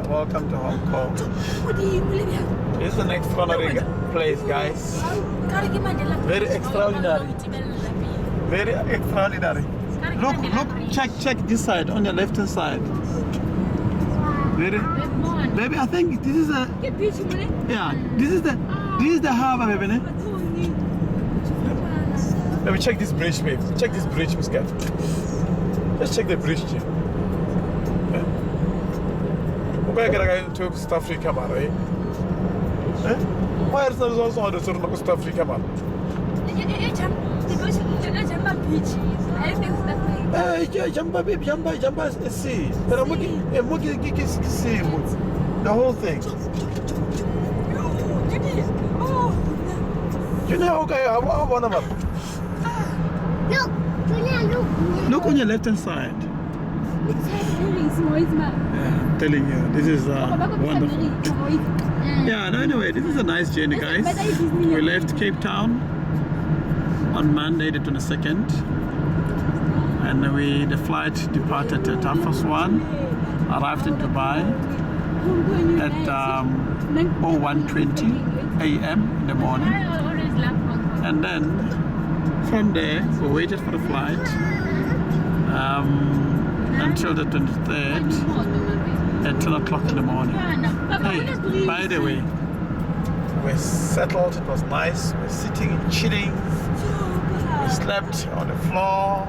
welcome to Hong Kong. It's an extraordinary place, guys. Very extraordinary. Very extraordinary. Look, check this side on the left hand side. Very, baby, I think this is a, yeah, this is the harbor, baby. Let me check this bridge, babe. Check this bridge, Miss Cat. Let's check the bridge here. We're going to get to South Africa, right? Why is there also on the South Africa, man? Jump, see. But I'm looking see the whole thing. You know, okay, I want to. Look on your left hand side. Yeah, I'm telling you, this is wonderful. Yeah, no, anyway, this is a nice journey, guys. We left Cape Town on Monday the 22nd, and the flight departed at 1:30, arrived in Dubai at 01:20 a.m. in the morning, and then from there we waited for the flight until the 23rd at 10 o'clock in the morning. Hey, by the way, we're settled, it was nice, we're sitting and chilling, we slept on the floor.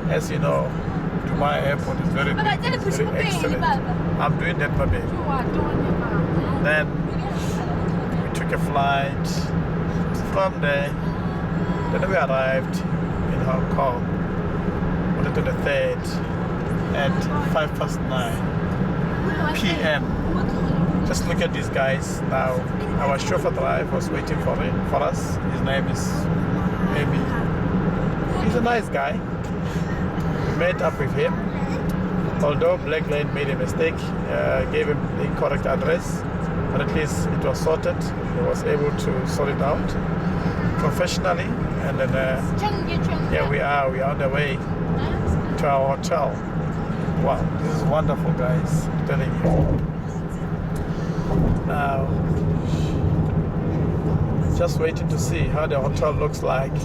As you know, Dubai airport is very big, it's very excellent. I'm doing that, my baby. Then we took a flight from there, then we arrived in Hong Kong on the 23rd at 9:05 p.m. Just look at these guys now. Our chauffeur driver was waiting for us. His name is Amy. He's a nice guy. Met up with him. Although Black Lane made a mistake, gave him the incorrect address, but at least it was sorted. He was able to sort it out professionally, and then here we are on the way to our hotel. Wow, this is wonderful, guys, I'm telling you. Now, just waiting to see how the hotel looks like.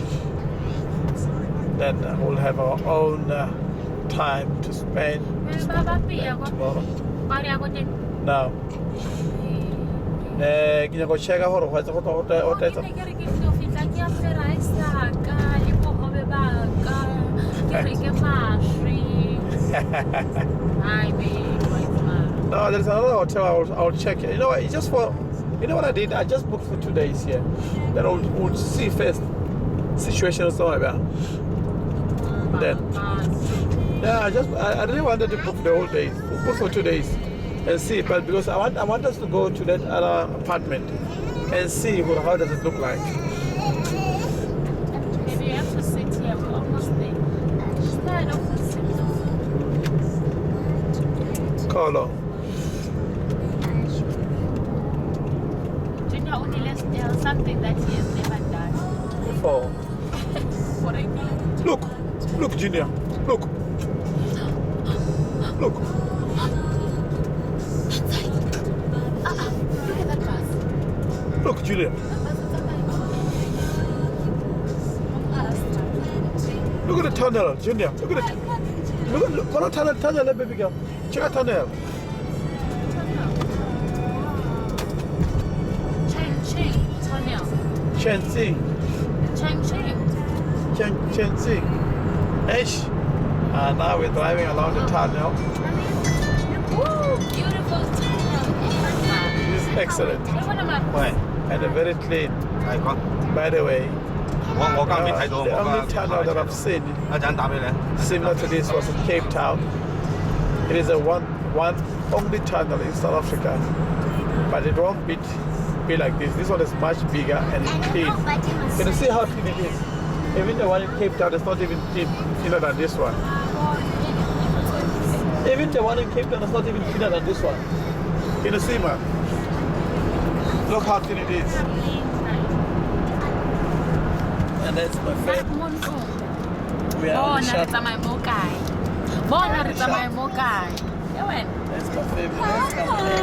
Then we'll have our own time to spend tomorrow. Now, can you go check out what's the hotel? No, there's another hotel I'll check. You know what? It's just for, you know what I did? I just booked for 2 days here. Then we'll see first situation or something like that. Then, yeah, I really wanted to book the whole day. We'll book for 2 days and see. But because I want us to go to that other apartment and see how does it look like. Maybe you have to sit here. We're almost there. Stand off the seat. Color. Junior only let's tell something that he has never done before. What I mean. Look, Junior. Look. Look at that bus. Look, Julia. Look at the tunnel, Junior. Look at it. Look at the tunnel, baby girl. Check out tunnel. Cheng-Cheng. Eish. Now we're driving along the tunnel. Woo, beautiful tunnel. This is excellent. And very clean. By the way, the only tunnel that I've seen similar to this was in Cape Town. It is a one only tunnel in South Africa, but it won't be like this. This one is much bigger and clean. Can you see how clean it is? Even the one in Cape Town is not even cleaner than this one. Even the one in Cape Town is not even cleaner than this one. Can you see, man? Look how clean it is. And that's my favorite. We are on the shuttle. That's my favorite.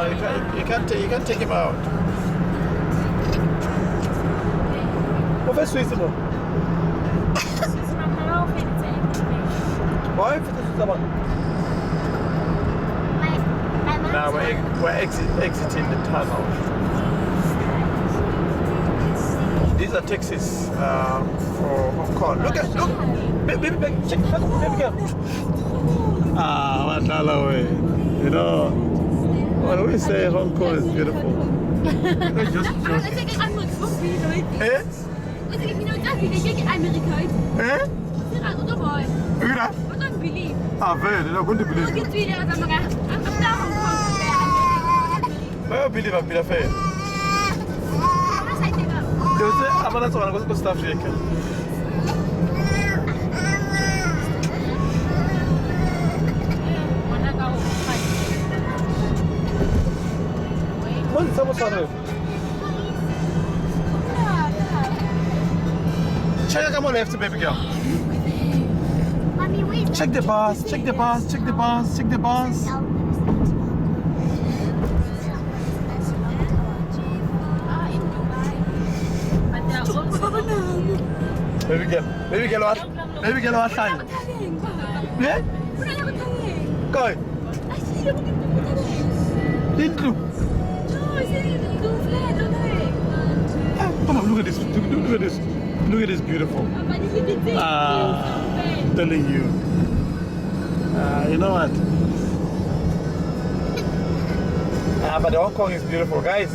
you can't take him out. What is Swiss mo? Why if it is someone? Now we're exiting the tunnel. These are taxis for Hong Kong. Look, baby, check, baby girl. What way? You know, when we say Hong Kong is beautiful, just eh? Eh? Look at that. Very, they're not going to believe. I believe I'm being fair. You say, I'm not going to stop shaking. What's someone's on it? Check out my left, baby girl. Check the bars, check the bars, check the bars, check the bars. Baby girl, what? Baby girl, what time? Yeah? Go. Didn't you? Come on, look at this, look at this. Look at this beautiful. I'm telling you. You know what? But Hong Kong is beautiful, guys.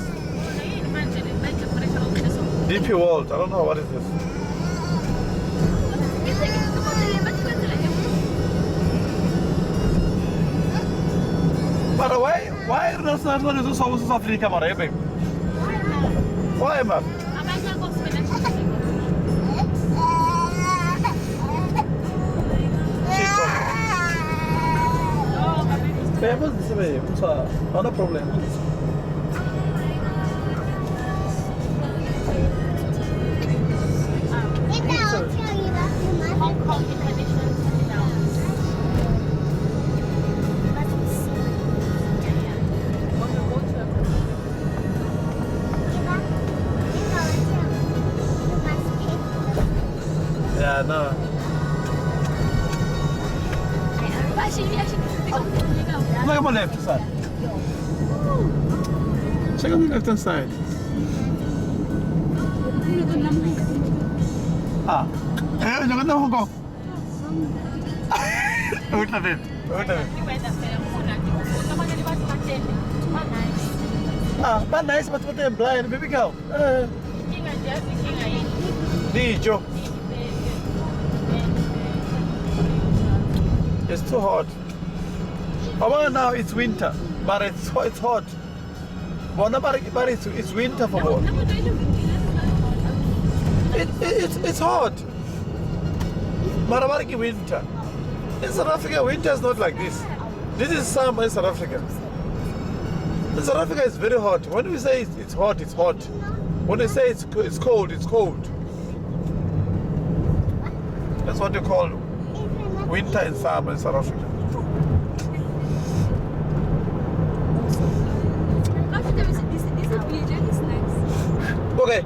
DP World. I don't know what is this. But why are you not going to South Africa, baby? Why, man? Vamos disso aí, vamos lá, não há problema. Hong Kong tradition. Yeah, no. Look at my left side. Check on the left hand side. Jangan tahu Hong Kong. Wait a minute. But nice, but they're blind, baby girl. Dijo. It's too hot. Well, now it's winter, but it's hot. But it's winter for what? It's hot. But it's winter. In South Africa, winter is not like this. This is summer in South Africa. In South Africa, it's very hot. When we say it's hot, it's hot. When we say it's cold, it's cold. That's what you call winter and summer in South Africa. Okay.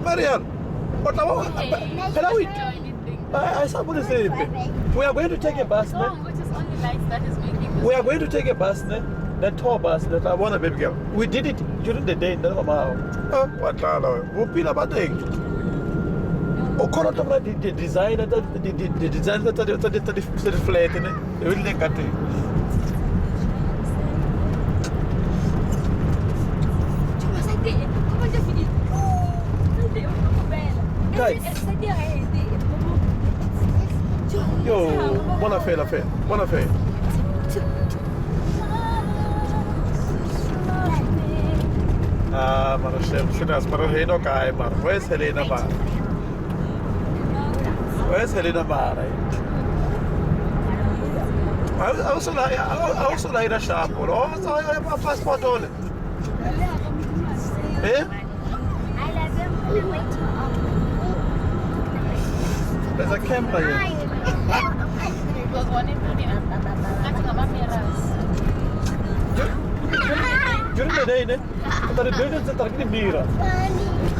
Marian, what I somebody say we are going to take a bus now. We are going to take a bus now. That tour bus that I want a baby girl. We did it during the day. What about the the design that the design that the flat in it. They will take it. Guys. Yo, buona fede, buona fede. Ma non c'è una sparolino che ma where's Helena Mar? Where's Helena Mar? I also like the shop, but also I have a passport on it. Eh? There's a camper here. because one in building mirrors. During the day, the buildings are getting mirror.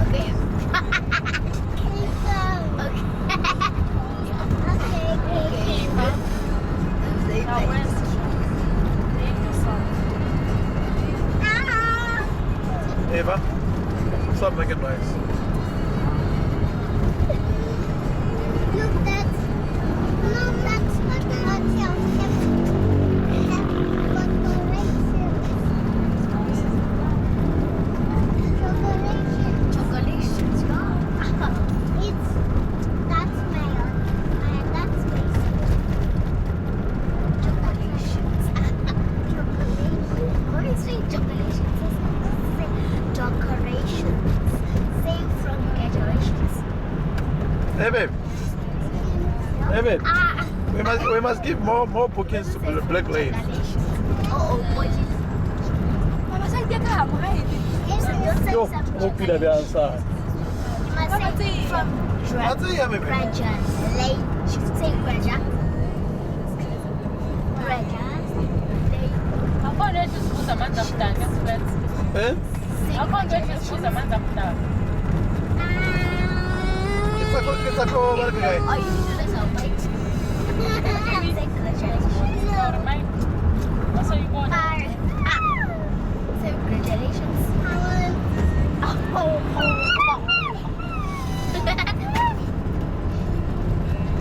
Okay. Eva, stop making noise. Look, that's what the hotel Chocolations. That's mail and that's basic. Chocolations. What is saying chocolations? Decorations. Same from decorations. Hey babe. Hey babe. We must give more bookings to Black Lane. Oh, boy. Mama sai dia ka mo hai. Yo, hope you have answer. You must say from I'll tell you, baby. Raja. She say Raja. Raja. I can't let you put a man after. Eh? I can't let you put a man after. Kita ko balik guys. Oh, you do this all right. Say congratulations. Or mine. Also you go. Say congratulations.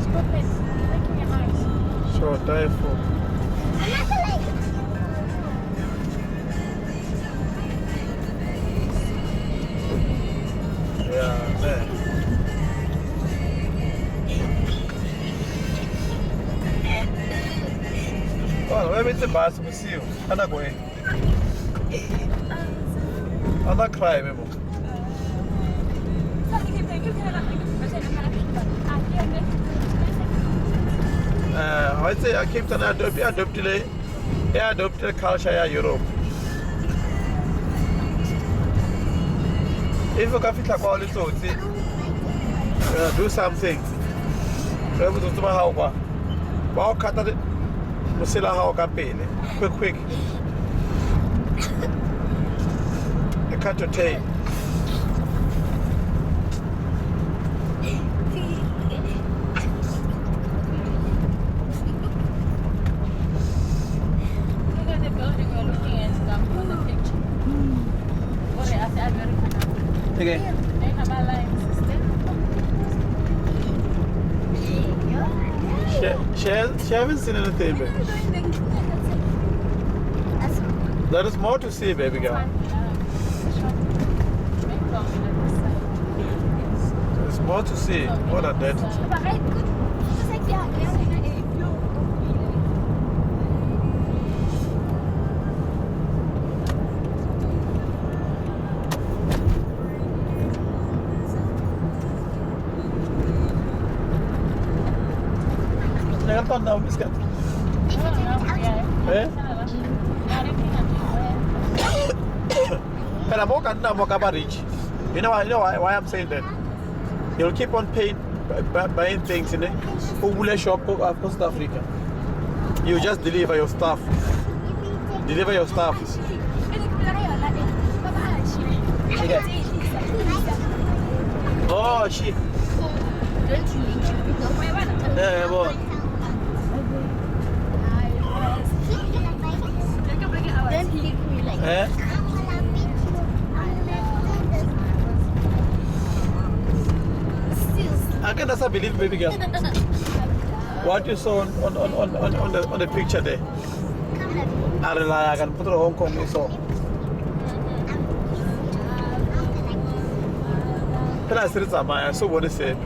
Stop it. You're making your eyes. Sure, die for. Yeah, there. Oh, maybe it's a bus. We'll see you. I'm not going. I'm not crying anymore. I say I came to adopt the culture in Europe. If you can fit like all this, do something. Maybe to my house. Wow, cut it. We still have a pay. Quick. I cut your tape. Look at the building we're looking at on the picture. What I say American. Okay. They have a line system. She haven't seen anything, baby. There is more to see, baby girl. There's more to see. More than that. Jangan tanda miskat. Eh? Pero mo kan na mo kabarich. You know why I'm saying that? You'll keep on buying things in the shop of Costa Africa. You just deliver your stuff. Deliver your stuff. Okay. Oh, she. Yeah, boy. Eh? I can just believe, baby girl. What you saw on the picture there. I can put it on Hong Kong. You saw. Can I say something? I saw what they said.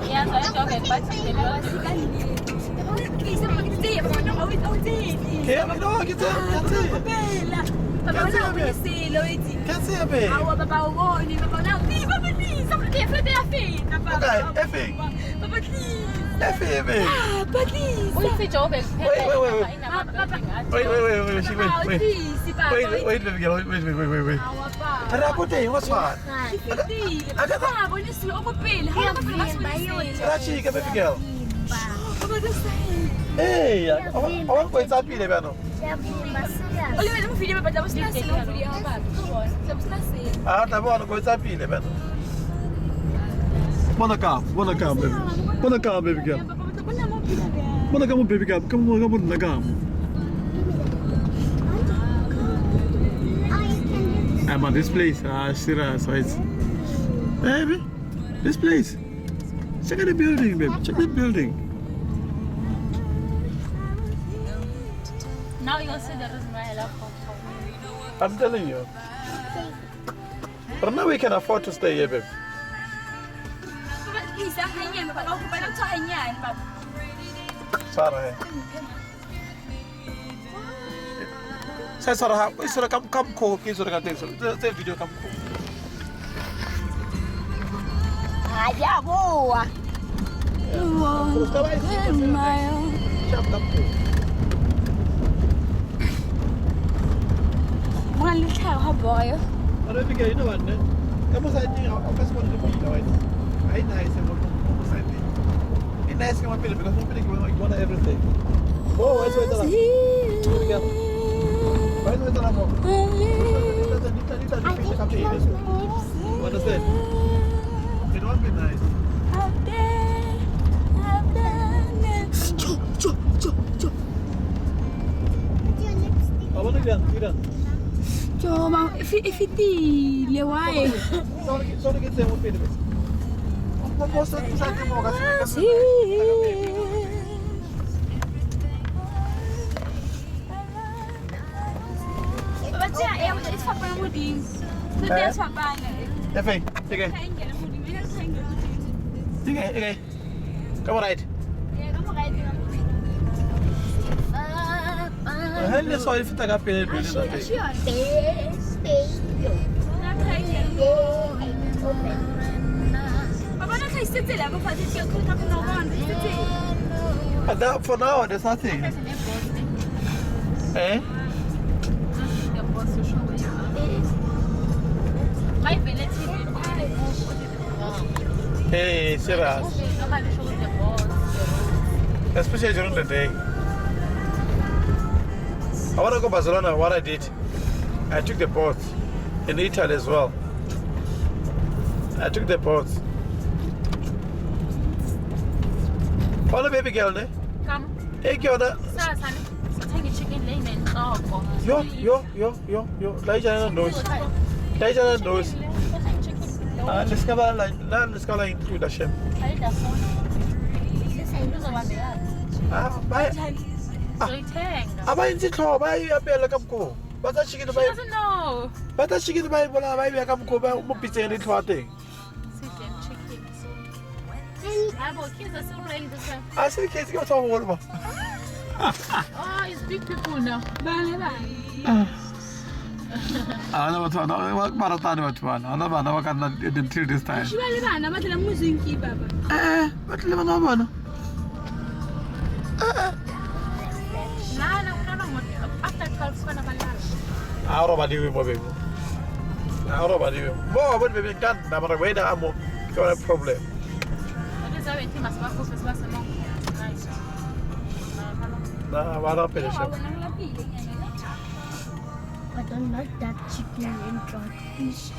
Yeah, so I talk about Hey, I want to go inside the bano. I don't want to go inside the bano. Wanna come, baby. Wanna come, baby girl. Wanna come, baby girl. Come on, come. I'm on this place. Serious, so it's. Baby, this place. Check out the building, baby. Check the building. Now you'll see the reason why I love Hong Kong. I'm telling you. But now we can afford to stay here, babe. Sarah. Say Sarah, come cool, please. The video come cool. Yeah, boa. One little how boy. I don't think you know what. Come on, I think I'll just want to be I nice and almost I think. It's nice to because nobody want everything. Oh, where's the other? Where's the other? What is it? It won't be nice. I want to get Coba, if it lewai. Sorry, get them with me. Most of the time, okay. Come on, right. Let's see if you take a pin. For now, there's nothing. Eh? Hey, serious. Especially during the day. I want to go to Barcelona. What I did, I took the boat in Italy as well. I took the boat. Follow baby girl, ne? Come. Hey, girl, ne? Take a chicken lane and talk. Yo. Later knows. Let's go into the ship. Aba inzi thoba iyapela kamko. Batla chicken to buy. She doesn't know. Batla chicken to buy bola buy kamko ba mo pitse ni thwate. Chicken. I bought kids are still playing this one. I see kids go to work. Oh, it's big people now. Bye. Ana batwana maratani batwana. Ana bana bakana identity this time. She will bana batla muzinki baba. Batla bana bana. No, after 12 is gonna be Ahora va dire mo baby. Ahora va dire. Mo ba baby kan na mara weda amo. Ko na problem. What is our team as well for Christmas and nice. Na wala pele shop. I don't like that chicken and dry fish.